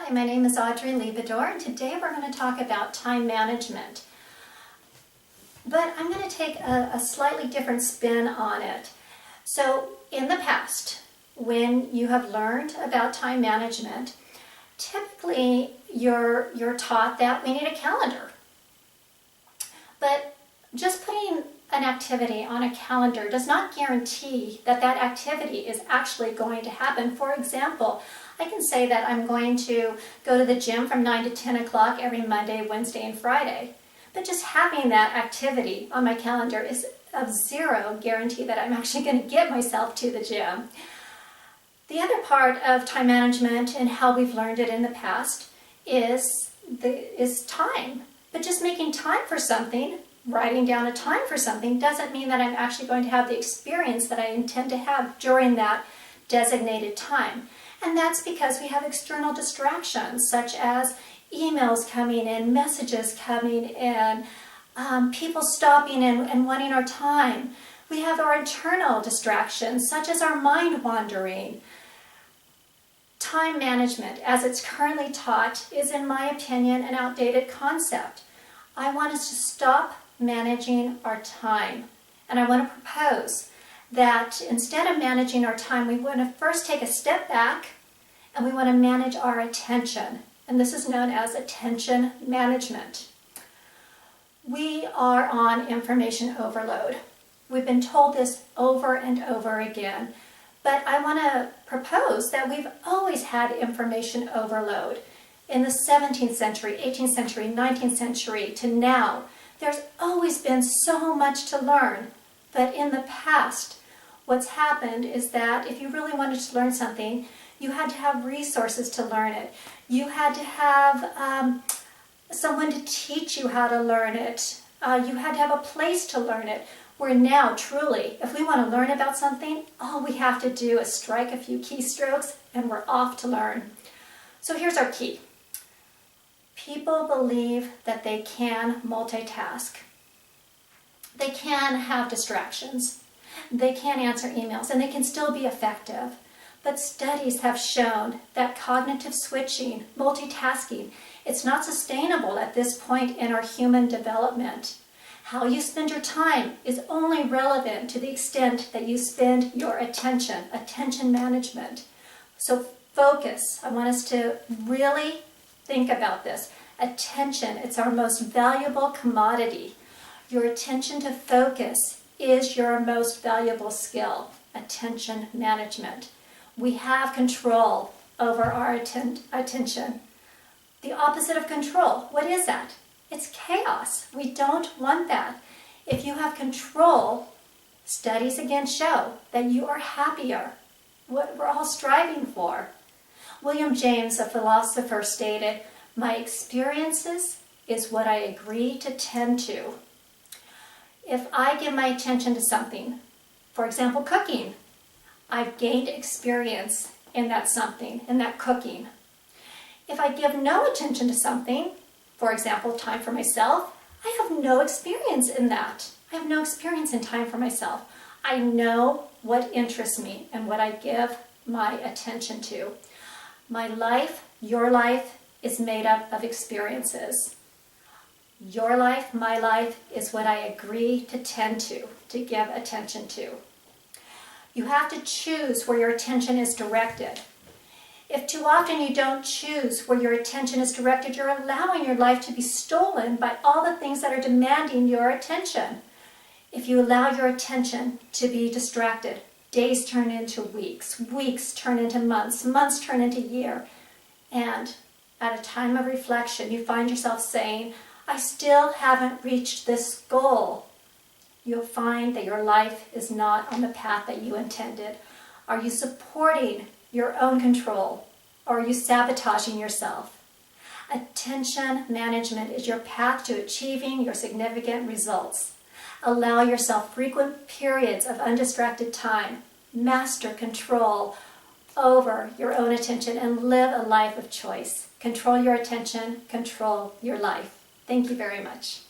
Hi, my name is Audrey Le Baudour, and today we're going to talk about time management. But I'm going to take a slightly different spin on it. So in the past, when you have learned about time management, typically you're taught that we need a calendar. But just putting an activity on a calendar does not guarantee that that activity is actually going to happen. For example, I can say that I'm going to go to the gym from 9 to 10 o'clock every Monday, Wednesday, and Friday. But just having that activity on my calendar is of zero guarantee that I'm actually going to get myself to the gym. The other part of time management and how we've learned it in the past is time. But just making time for something, writing down a time for something, doesn't mean that I'm actually going to have the experience that I intend to have during that designated time. And that's because we have external distractions such as emails coming in, messages coming in, people stopping in and wanting our time. We have our internal distractions such as our mind wandering. Time management, as it's currently taught, is, in my opinion, an outdated concept. I want us to stop managing our time. And I want to propose that instead of managing our time, we want to first take a step back and we want to manage our attention. And this is known as attention management. We are on information overload. We've been told this over and over again. But I want to propose that we've always had information overload. In the 17th century, 18th century, 19th century to now, there's always been so much to learn. But in the past, what's happened is that if you really wanted to learn something, you had to have resources to learn it. You had to have someone to teach you how to learn it. You had to have a place to learn it. Where now, truly, if we want to learn about something, all we have to do is strike a few keystrokes and we're off to learn. So here's our key. People believe that they can multitask. They can have distractions. They can answer emails and they can still be effective. But studies have shown that cognitive switching, multitasking, it's not sustainable at this point in our human development. How you spend your time is only relevant to the extent that you spend your attention management. So focus. I want us to really think about this. Attention, it's our most valuable commodity. Your attention to focus is your most valuable skill, attention management. We have control over our attention. The opposite of control, what is that? It's chaos. We don't want that. If you have control, studies again show that you are happier. What we're all striving for. William James, a philosopher, stated, "My experiences is what I agree to tend to." If I give my attention to something, for example, cooking, I've gained experience in that something, in that cooking. If I give no attention to something, for example, time for myself, I have no experience in that. I have no experience in time for myself. I know what interests me and what I give my attention to. My life, your life, is made up of experiences. Your life, my life, is what I agree to tend to give attention to. You have to choose where your attention is directed. If too often you don't choose where your attention is directed, you're allowing your life to be stolen by all the things that are demanding your attention. If you allow your attention to be distracted, days turn into weeks, weeks turn into months, months turn into year. And at a time of reflection, you find yourself saying, I still haven't reached this goal. You'll find that your life is not on the path that you intended. Are you supporting your own control, or are you sabotaging yourself? Attention management is your path to achieving your significant results. Allow yourself frequent periods of undistracted time. Master control over your own attention and live a life of choice. Control your attention, control your life. Thank you very much.